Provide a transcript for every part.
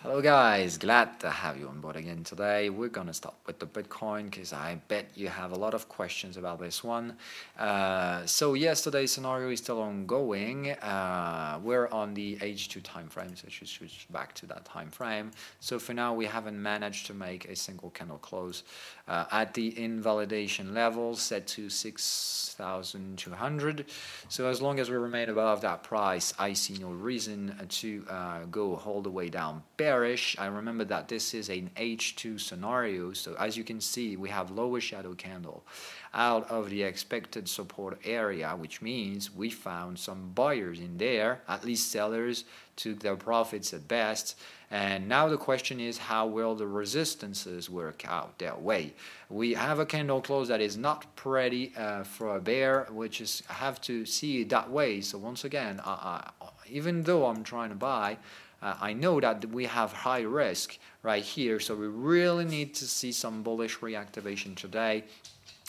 Hello guys, glad to have you on board again today. We're gonna start with the Bitcoin because I bet you have a lot of questions about this one. So yesterday's scenario is still ongoing. We're on the H2 time frame, so I should switch back to that time frame. So for now we haven't managed to make a single candle close at the invalidation level set to 6,200. So as long as we remain above that price, I see no reason to go all the way down bearish. I remember that this is an H2 scenario, so as you can see we have lower shadow candle out of the expected support area, which means we found some buyers in there, at least sellers took their profits at best. And now the question is, how will the resistances work out their way? We have a candle close that is not pretty for a bear, which is have to see it that way. So once again, even though I'm trying to buy, I know that we have high risk right here, so we really need to see some bullish reactivation today.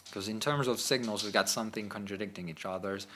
Because in terms of signals, we've got something contradicting each other's.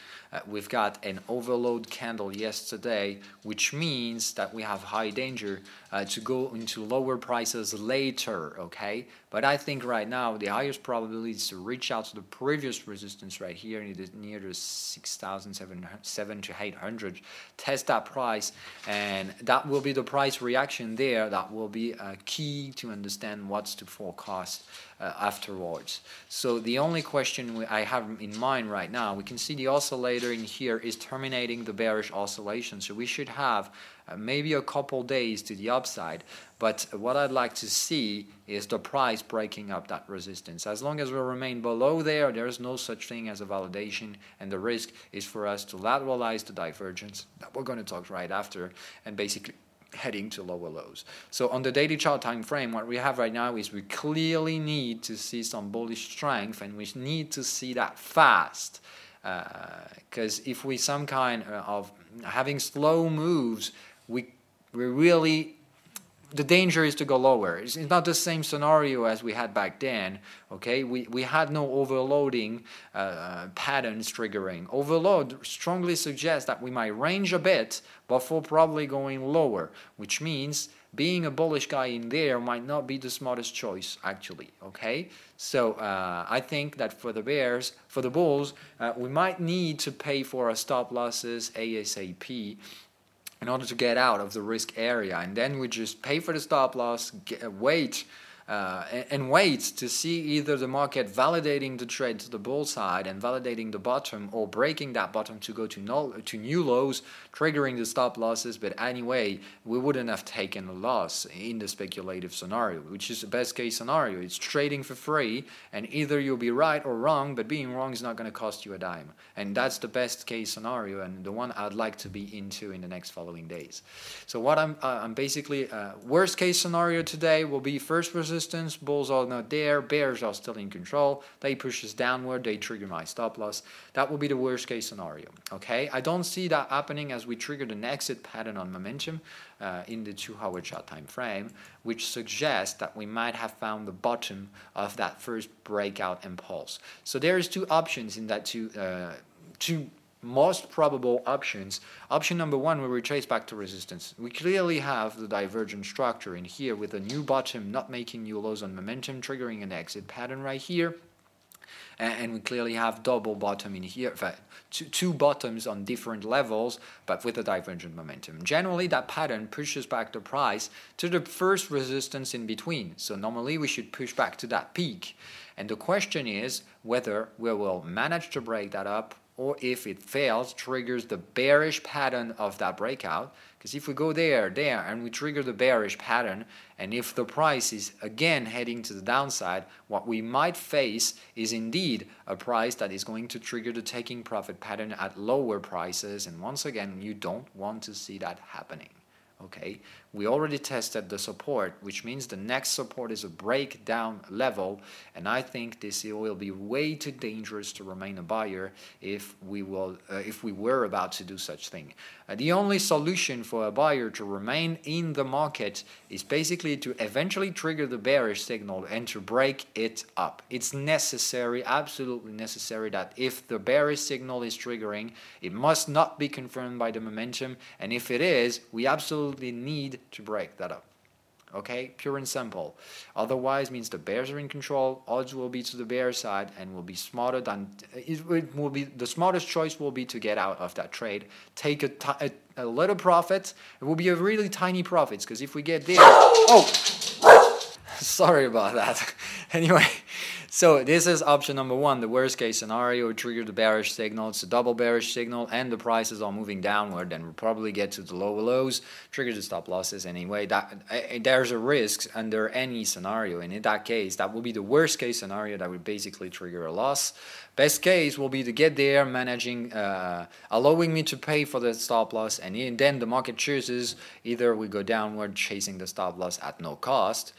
We've got an overload candle yesterday, which means that we have high danger to go into lower prices later, okay? But I think right now the highest probability is to reach out to the previous resistance right here near the 6,700 to 800, test that price, and that will be the price reaction there. That will be key to understand what's to forecast afterwards. So the only question I have in mind right now, we can see the oscillator in here is terminating the bearish oscillation, so we should have maybe a couple days to the upside. But what I'd like to see is the price breaking up that resistance. As long as we remain below there, there's no such thing as a validation, and the risk is for us to lateralize the divergence that we're going to talk right after, and basically heading to lower lows. So on the daily chart time frame, what we have right now is we clearly need to see some bullish strength, and we need to see that fast. Because if we some kind of having slow moves, we really, the danger is to go lower. It's not the same scenario as we had back then, okay? We had no overloading patterns triggering. Overload strongly suggests that we might range a bit before probably going lower, which means being a bullish guy in there might not be the smartest choice, actually, okay? So I think that for the bears, for the bulls, we might need to pay for our stop losses ASAP in order to get out of the risk area, and then we just pay for the stop loss, wait to see either the market validating the trade to the bull side and validating the bottom, or breaking that bottom to go to new lows, triggering the stop losses. But anyway, we wouldn't have taken a loss in the speculative scenario, which is the best case scenario. It's trading for free, and either you'll be right or wrong, but being wrong is not going to cost you a dime. And that's the best case scenario, and the one I'd like to be into in the next following days. So what I'm basically, worst case scenario today will be first resistance, bulls are not there, bears are still in control, they push us downward, they trigger my stop loss. That will be the worst case scenario, okay? I don't see that happening as we triggered an exit pattern on momentum in the 2-hour chart time frame, which suggests that we might have found the bottom of that first breakout impulse. So there's two options in that two most probable options. Option number one, we retrace back to resistance. We clearly have the divergent structure in here with a new bottom not making new lows on momentum, triggering an exit pattern right here. And we clearly have double bottom in here, in fact, two bottoms on different levels, but with a divergent momentum. Generally, that pattern pushes back the price to the first resistance in between. So normally we should push back to that peak. And the question is whether we will manage to break that up, or if it fails, triggers the bearish pattern of that breakout. Because if we go there, and we trigger the bearish pattern, and if the price is again heading to the downside, what we might face is indeed a price that is going to trigger the taking profit pattern at lower prices. And once again, you don't want to see that happening. Okay, we already tested the support, which means the next support is a breakdown level, and I think this will be way too dangerous to remain a buyer if we were about to do such thing. The only solution for a buyer to remain in the market is basically to eventually trigger the bearish signal and to break it up. It's necessary, absolutely necessary, that if the bearish signal is triggering, it must not be confirmed by the momentum, and if it is, we absolutely need to break that up. okay? Pure and simple. Otherwise means the bears are in control, odds will be to the bear side, and will be smarter than, it will be, the smartest choice will be to get out of that trade, take a little profit. It will be a really tiny profits, because if we get there, oh, sorry about that. Anyway, so this is option number one, the worst case scenario, trigger the bearish signal, it's a double bearish signal, and the prices are moving downward, then we'll probably get to the lower lows, trigger the stop losses anyway. There's a risk under any scenario, and in that case, that will be the worst case scenario that would basically trigger a loss. Best case will be to get there, managing, allowing me to pay for the stop loss, and then the market chooses either we go downward chasing the stop loss at no cost,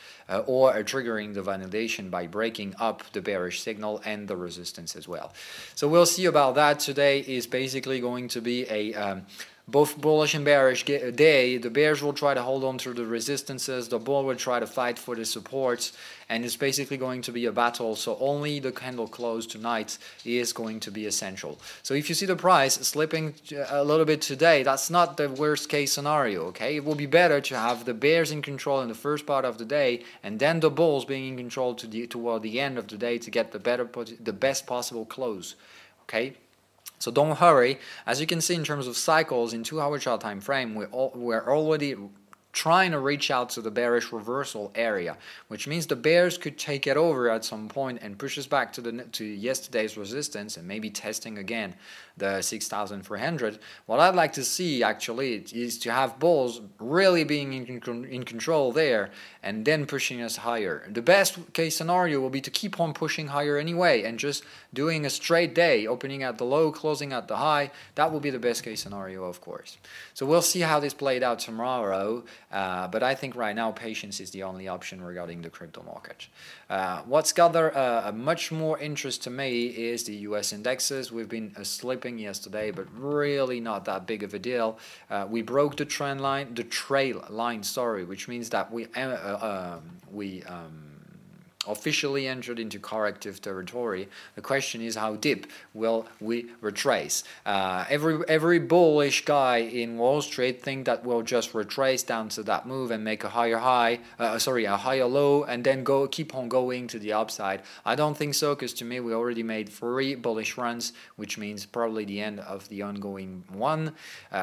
or triggering the validation by breaking up the bearish signal and the resistance as well. So we'll see about that. Today is basically going to be a both bullish and bearish day. The bears will try to hold on to the resistances, the bull will try to fight for the supports, and it's basically going to be a battle. So only the candle close tonight is going to be essential. So if you see the price slipping a little bit today, that's not the worst case scenario, okay? It will be better to have the bears in control in the first part of the day, and then the bulls being in control toward the end of the day to get the best possible close, okay? So don't hurry. As you can see in terms of cycles, in 2-hour chart time frame, we're already trying to reach out to the bearish reversal area, which means the bears could take it over at some point and push us back to yesterday's resistance and maybe testing again the 6,400. What I'd like to see actually is to have bulls really being in control there and then pushing us higher. The best case scenario will be to keep on pushing higher anyway and just doing a straight day, opening at the low, closing at the high. That will be the best case scenario, of course. So we'll see how this played out tomorrow, but I think right now patience is the only option regarding the crypto market. What's gathered much more interest to me is the US indexes. We've been slipping yesterday, but really not that big of a deal. We broke the trend line, the trail line, sorry, which means that we officially entered into corrective territory. The question is how deep will we retrace? Every bullish guy in Wall Street think that we'll just retrace down to that move and make a higher high, a higher low, and then keep on going to the upside. I don't think so, because to me we already made 3 bullish runs, which means probably the end of the ongoing one.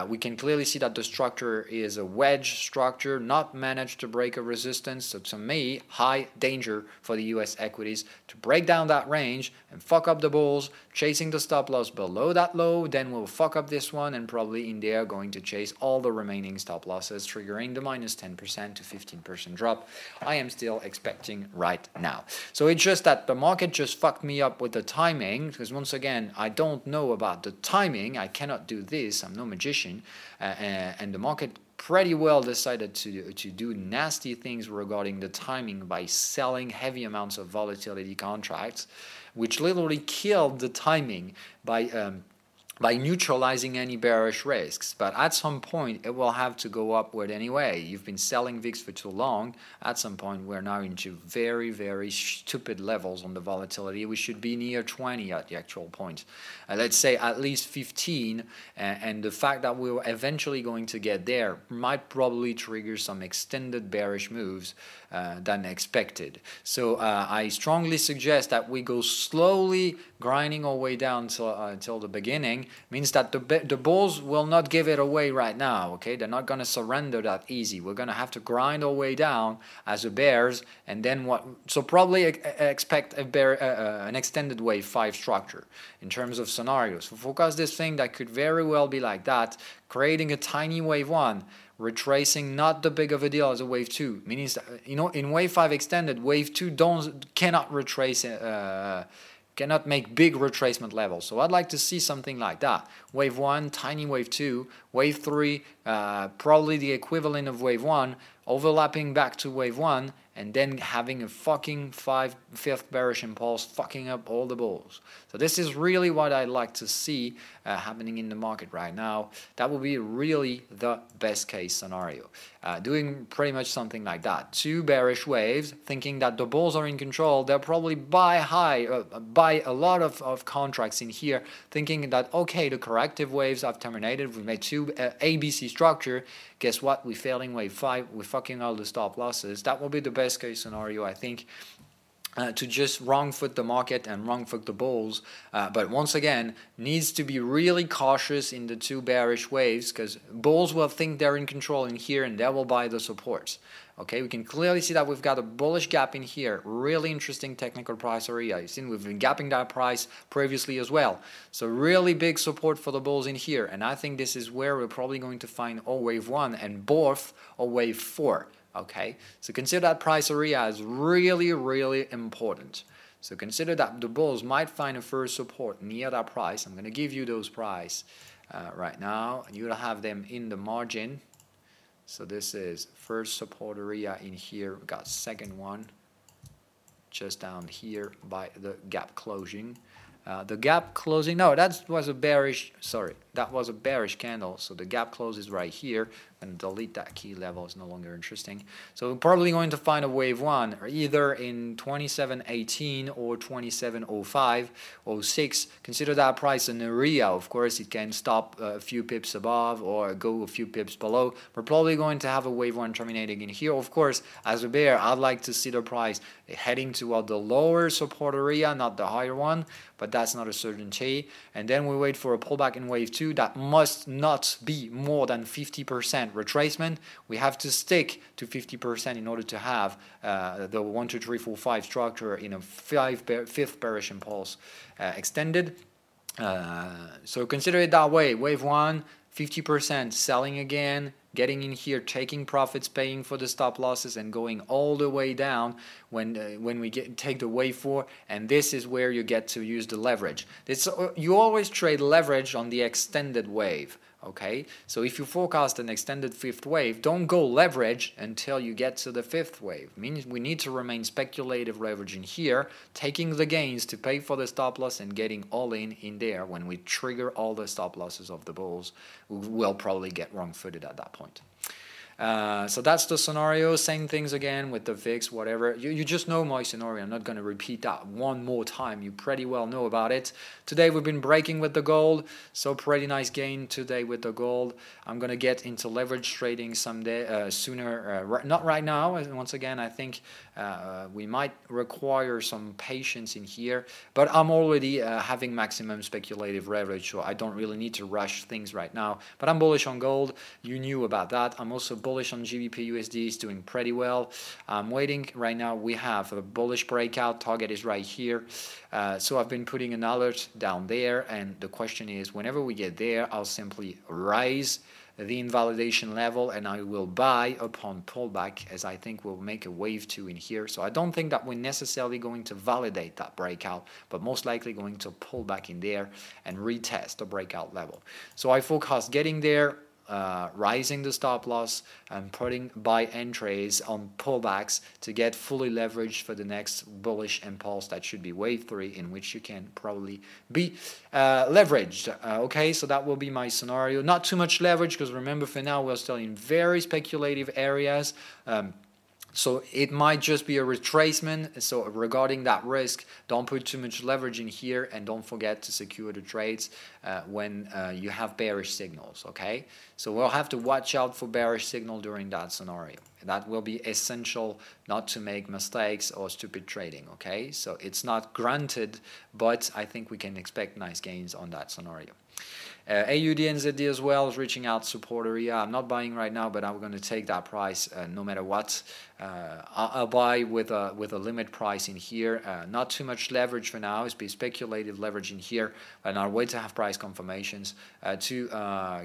We can clearly see that the structure is a wedge structure, not managed to break a resistance. So to me, high danger for the US equities to break down that range and fuck up the bulls, chasing the stop loss below that low. Then we'll fuck up this one, and probably in there going to chase all the remaining stop losses, triggering the minus 10% to 15% drop I am still expecting right now. So it's just that the market just fucked me up with the timing, because once again I don't know about the timing. I cannot do this, I'm no magician, and the market pretty well decided to do nasty things regarding the timing by selling heavy amounts of volatility contracts, which literally killed the timing by neutralizing any bearish risks. But at some point it will have to go upward anyway. You've been selling VIX for too long. At some point we're now into very, very stupid levels on the volatility. We should be near 20 at the actual point. Let's say at least 15, and the fact that we're eventually going to get there might probably trigger some extended bearish moves than expected. So I strongly suggest that we go slowly grinding our way down until the beginning. Means that the bulls will not give it away right now, okay? They're not going to surrender that easy. We're going to have to grind our way down as a bears, and then what? So probably expect an extended wave 5 structure in terms of scenarios. So focus this thing that could very well be like that, creating a tiny wave 1, retracing not the big of a deal as a wave 2. Meaning, in wave 5 extended, wave 2 cannot retrace. Cannot make big retracement levels. So I'd like to see something like that. Wave 1, tiny wave 2, wave 3, probably the equivalent of wave 1, overlapping back to wave 1, and then having a fucking fifth bearish impulse fucking up all the bulls. So this is really what I'd like to see happening in the market right now. That will be really the best case scenario. Doing pretty much something like that. 2 bearish waves, thinking that the bulls are in control. They'll probably buy a lot of contracts in here, thinking that, okay, the corrective waves have terminated. We made 2 ABC structure. Guess what? We're failing wave 5. We're fucking all the stop losses. That will be the best case scenario, I think. To just wrong foot the market and wrong foot the bulls, but once again needs to be really cautious in the 2 bearish waves, because bulls will think they're in control in here and they will buy the supports. Okay, we can clearly see that we've got a bullish gap in here, really interesting technical price area. You've seen we've been gapping that price previously as well, so really big support for the bulls in here, and I think this is where we're probably going to find or wave 1 and both or wave 4. Okay, so consider that price area as really, really important. So consider that the bulls might find a first support near that price. I'm going to give you those price right now, and you'll have them in the margin. So this is first support area in here. We got second one just down here by the gap closing. The gap closing, no, that was a bearish, sorry, that was a bearish candle. So the gap closes right here, and delete that key level, is no longer interesting. So we're probably going to find a wave 1 or either in 27.18 or 27.05 or 6. Consider that price an area. Of course, it can stop a few pips above or go a few pips below. We're probably going to have a wave 1 terminating in here. Of course, as a bear, I'd like to see the price heading toward the lower support area, not the higher one, but that's not a certainty. And then we wait for a pullback in wave 2 that must not be more than 50% retracement. We have to stick to 50% in order to have the 1, 2, 3, 4, 5 structure in a fifth bearish impulse extended. So consider it that way. Wave 1, 50% selling again, getting in here, taking profits, paying for the stop losses, and going all the way down when we take the wave 4, and this is where you get to use the leverage. You always trade leverage on the extended wave. Okay, so if you forecast an extended 5th wave, don't go leverage until you get to the 5th wave. Means we need to remain speculative leverage in here, taking the gains to pay for the stop loss and getting all in there. When we trigger all the stop losses of the bulls, we'll probably get wrong-footed at that point. So that's the scenario. Same things again with the VIX, whatever. You just know my scenario. I'm not going to repeat that one more time. You pretty well know about it. Today we've been breaking with the gold, so pretty nice gain today with the gold. I'm going to get into leverage trading someday, sooner, not right now. Once again, I think we might require some patience in here, but I'm already having maximum speculative leverage, so I don't really need to rush things right now. But I'm bullish on gold. You knew about that. I'm also bullish on GBP/USD. Is doing pretty well. I'm waiting right now. We have a bullish breakout. Target is right here. So I've been putting an alert down there, and the question is, whenever we get there, I'll simply raise the invalidation level and I will buy upon pullback, as I think we'll make a wave 2 in here. So I don't think that we're necessarily going to validate that breakout, but most likely going to pull back in there and retest the breakout level. So I forecast getting there, rising the stop loss and putting buy entries on pullbacks to get fully leveraged for the next bullish impulse. That should be wave 3, in which you can probably be leveraged. Okay, so that will be my scenario. Not too much leverage, because remember, for now we're still in very speculative areas. So it might just be a retracement. So regarding that risk, don't put too much leverage in here, and don't forget to secure the trades when you have bearish signals, okay? So we'll have to watch out for bearish signal during that scenario. That will be essential not to make mistakes or stupid trading, okay? So it's not granted, but I think we can expect nice gains on that scenario. AUDNZD as well is reaching out support area. I'm not buying right now, but I'm going to take that price no matter what. I'll buy with a limit price in here. Not too much leverage for now. It's be speculative leverage in here, and I'll wait to have price confirmations to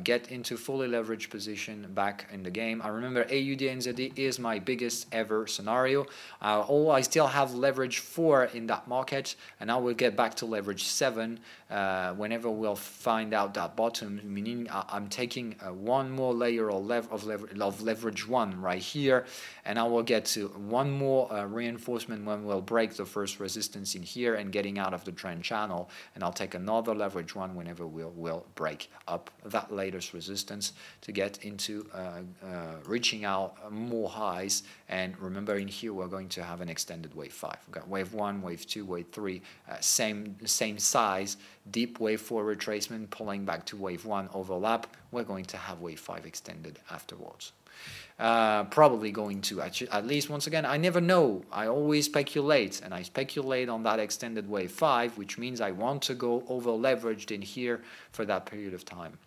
get into fully leveraged position back in the game. I remember AUDNZD is my biggest ever scenario. I still have leverage 4 in that market, and I will get back to leverage 7 whenever we'll find find out that bottom, meaning I'm taking one more layer of leverage 1 right here, and I will get to one more reinforcement when we'll break the first resistance in here and getting out of the trend channel, and I'll take another leverage 1 whenever we'll break up that latest resistance to get into reaching out more highs. And remember, in here we're going to have an extended wave 5. We've got wave 1, wave 2, wave 3, same size, deep wave 4 retracement, pulling back to wave 1 overlap. We're going to have wave 5 extended afterwards. Probably going to, at least once again, I never know. I always speculate, and I speculate on that extended wave 5, which means I want to go over leveraged in here for that period of time.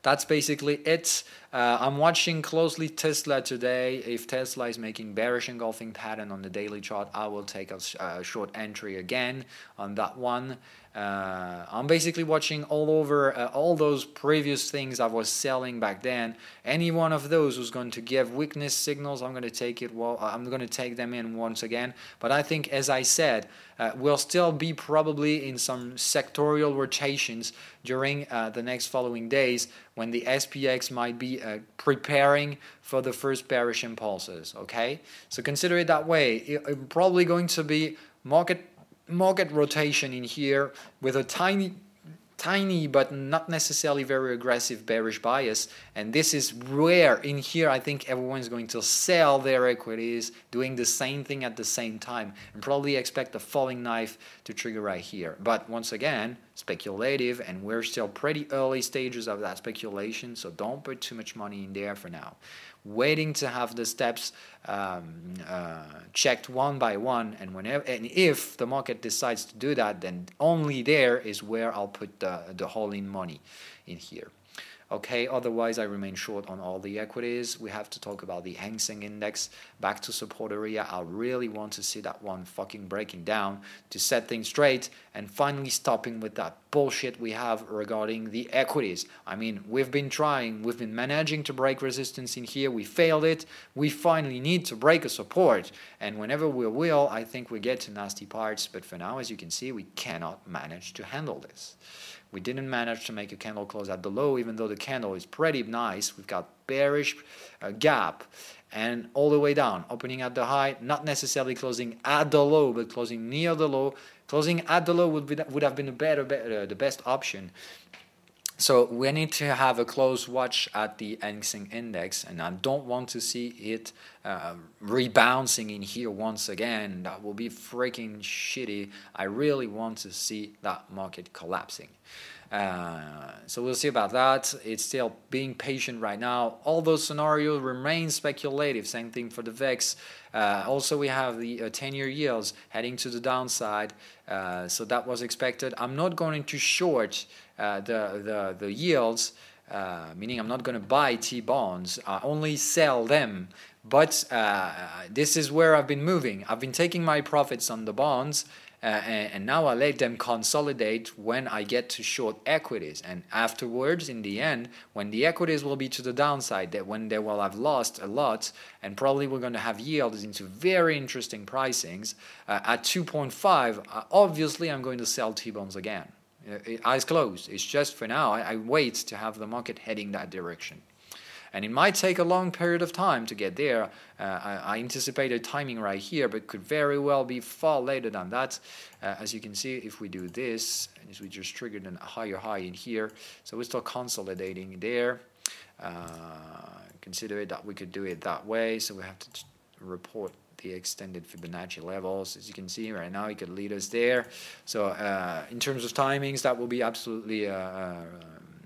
That's basically it. I'm watching closely Tesla today. If Tesla is making bearish engulfing pattern on the daily chart, I will take a short entry again on that one. I'm basically watching all over all those previous things I was selling back then. Any one of those who's going to give weakness signals, I'm going to take it. Well, I'm going to take them in once again. But I think, as I said, we'll still be probably in some sectorial rotations during the next following days when the SPX might be preparing for the first bearish impulses. Okay, so consider it that way. It's probably going to be market rotation in here with a tiny but not necessarily very aggressive bearish bias, and this is where in here I think everyone's going to sell their equities, doing the same thing at the same time, and probably expect a falling knife to trigger right here. But once again, speculative, and we're still pretty early stages of that speculation, so don't put too much money in there for now. Waiting to have the steps checked one by one, and whenever and if the market decides to do that, then only there is where I'll put the all-in money in here. Okay, otherwise I remain short on all the equities. We have to talk about the Hang Seng Index back to support area. I really want to see that one fucking breaking down to set things straight and finally stopping with that bullshit we have regarding the equities. I mean, we've been managing to break resistance in here. We failed it. We finally need to break a support, and whenever we will, I think we get to nasty parts. But for now, as you can see, we cannot manage to handle this. We didn't manage to make a candle close at the low, even though the candle is pretty nice. We've got bearish gap and all the way down, opening at the high, not necessarily closing at the low, but closing near the low. Closing at the low would have been the best option. So we need to have a close watch at the Hang Seng Index, and I don't want to see it rebounding in here once again. That will be freaking shitty. I really want to see that market collapsing. So we'll see about that. It's still being patient right now. All those scenarios remain speculative. Same thing for the VIX. Also, we have the 10-year yields heading to the downside. So that was expected. I'm not going to short the yields, meaning I'm not going to buy T-bonds. I only sell them. But this is where I've been moving. I've been taking my profits on the bonds, and now I let them consolidate when I get to short equities. And afterwards, in the end, when the equities will be to the downside, that when they will have lost a lot, and probably we're going to have yields into very interesting pricings, at 2.5, obviously I'm going to sell T-bonds again. Eyes closed. It's just for now, I wait to have the market heading that direction. And it might take a long period of time to get there. I anticipated timing right here, but could very well be far later than that. As you can see, if we do this, as we just triggered a higher high in here, so we're still consolidating there. Consider it that we could do it that way, so we have to report the extended Fibonacci levels. As you can see right now, it could lead us there. So in terms of timings, that will be absolutely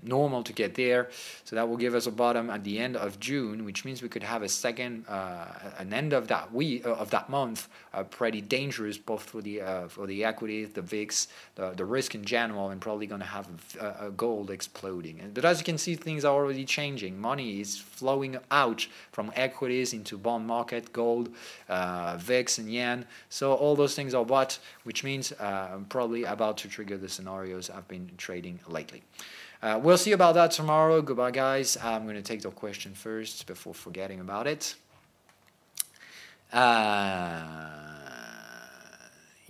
normal to get there. So that will give us a bottom at the end of June, which means we could have a second, an end of that week of that month, pretty dangerous both for the equities, the VIX, the risk in general, and probably going to have a gold exploding. But as you can see, things are already changing. Money is flowing out from equities into bond market, gold, VIX, and yen. So all those things are bought, which means I'm probably about to trigger the scenarios I've been trading lately. We'll see about that tomorrow. Goodbye, guys. I'm going to take the question first before forgetting about it.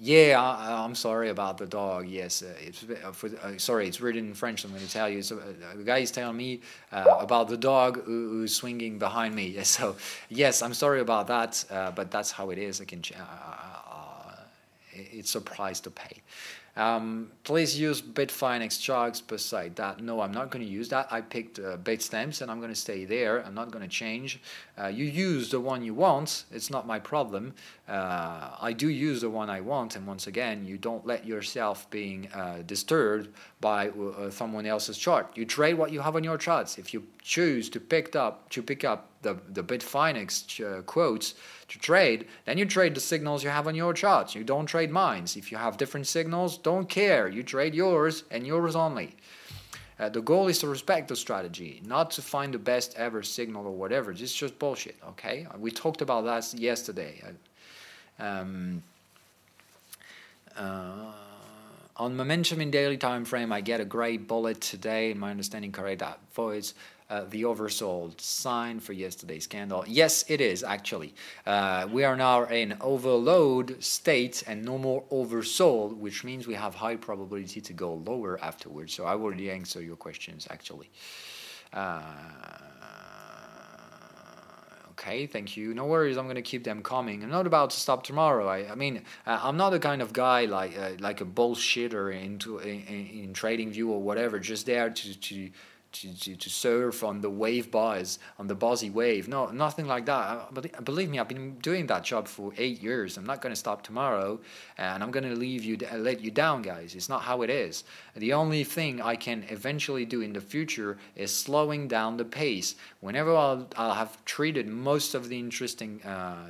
Yeah, I'm sorry about the dog. Yes, sorry, it's written in French. I'm going to tell you. So the guy is telling me about the dog who's swinging behind me. So yes, I'm sorry about that, but that's how it is. It's a price to pay. Please use Bitfinex charts beside that. No, I'm not going to use that. I picked Bitstamps and I'm going to stay there. I'm not going to change. You use the one you want. It's not my problem. I do use the one I want, and once again, you don't let yourself being disturbed by someone else's chart. You trade what you have on your charts. If you choose to pick up the Bitfinex quotes to trade, then you trade the signals you have on your charts. You don't trade mine. If you have different signals, don't care. You trade yours and yours only. The goal is to respect the strategy, not to find the best ever signal or whatever. This is just bullshit, okay? We talked about that yesterday. On momentum in daily time frame, I get a gray bullet today. In my understanding, correct, that voids the oversold sign for yesterday's candle. Yes, it is actually. We are now in overload state and no more oversold, which means we have high probability to go lower afterwards. So I already answered your questions actually. Okay, thank you. No worries, I'm going to keep them coming. I'm not about to stop tomorrow. I mean, I'm not the kind of guy like a bullshitter in trading view or whatever, just there to surf on the wave buzz, on the buzzy wave. No, nothing like that. But believe me, I've been doing that job for 8 years. I'm not going to stop tomorrow, and I'm going to let you down, guys. It's not how it is. The only thing I can eventually do in the future is slowing down the pace. Whenever I'll have treated most of the interesting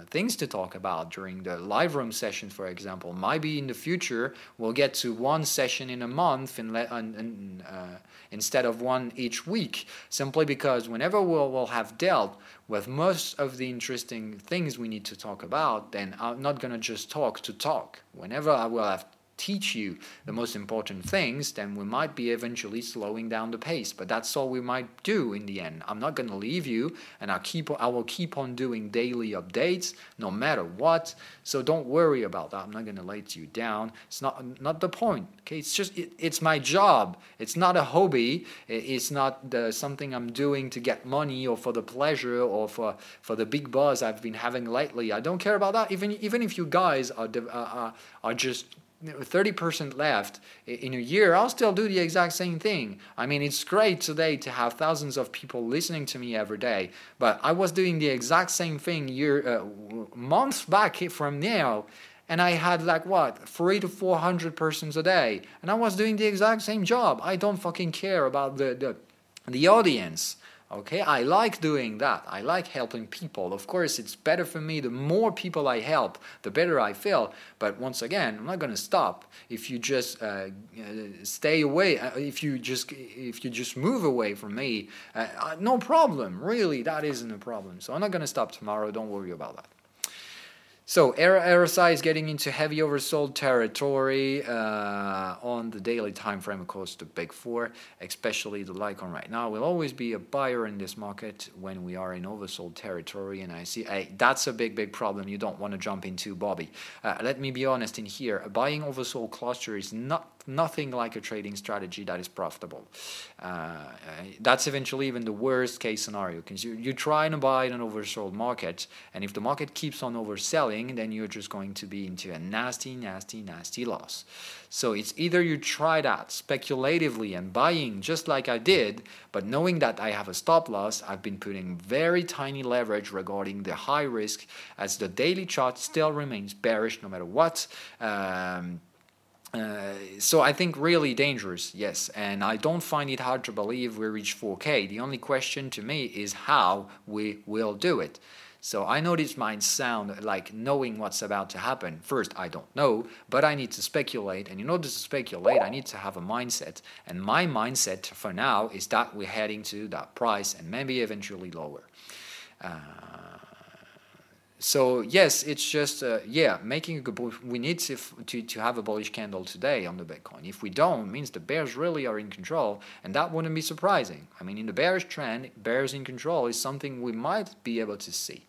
things to talk about during the live room session, for example, maybe in the future we'll get to one session in a month instead of one each week, simply because whenever we'll have dealt with most of the interesting things we need to talk about, then I'm not going to just talk to talk. Whenever I will have teach you the most important things, then we might be eventually slowing down the pace. But that's all we might do in the end. I'm not going to leave you, and I will keep on doing daily updates no matter what. So don't worry about that. I'm not going to let you down. It's not the point. Okay, it's my job. It's not a hobby. It's not something I'm doing to get money or for the pleasure or for the big buzz I've been having lately. I don't care about that. Even if you guys are just 30% left in a year, I'll still do the exact same thing. I mean, it's great today to have thousands of people listening to me every day, but I was doing the exact same thing months back from now, and I had like what, 300 to 400 persons a day, and I was doing the exact same job. I don't fucking care about the audience. Okay, I like doing that. I like helping people. Of course, it's better for me. The more people I help, the better I feel. But once again, I'm not going to stop. If you just stay away, if you just move away from me, no problem. Really, that isn't a problem. So I'm not going to stop tomorrow. Don't worry about that. So RSI is getting into heavy oversold territory on the daily time frame, of course, the big four, especially the Lycon right now. Will always be a buyer in this market when we are in oversold territory, and I see that's a big problem you don't want to jump into, Bobby. Let me be honest in here, a buying oversold cluster is nothing like a trading strategy that is profitable. That's eventually even the worst case scenario, because you try to buy in an oversold market, and if the market keeps on overselling, then you're just going to be into a nasty loss. So it's either you try that speculatively and buying just like I did, but knowing that I have a stop loss, I've been putting very tiny leverage regarding the high risk, as the daily chart still remains bearish no matter what. So I think really dangerous, yes, and I don't find it hard to believe we reach 4K. The only question to me is how we will do it. So I know this might sound like knowing what's about to happen. First, I don't know, but I need to speculate, and in order to speculate, I need to have a mindset, and my mindset for now is that we're heading to that price and maybe eventually lower. So yes, it's just making a good. We need to have a bullish candle today on the Bitcoin. If we don't, it means the bears really are in control, and that wouldn't be surprising. I mean, in the bearish trend, bears in control is something we might be able to see.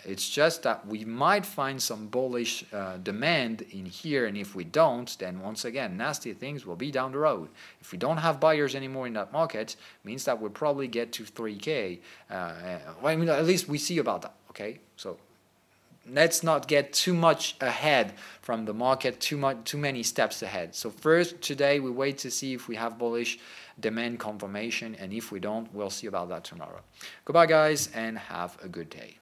It's just that we might find some bullish demand in here, and if we don't, then once again, nasty things will be down the road. If we don't have buyers anymore in that market, means that we'll probably get to 3K. I mean, at least we see about that, okay? So let's not get too much ahead from the market, too many steps ahead. So first, today, we wait to see if we have bullish demand confirmation, and if we don't, we'll see about that tomorrow. Goodbye, guys, and have a good day.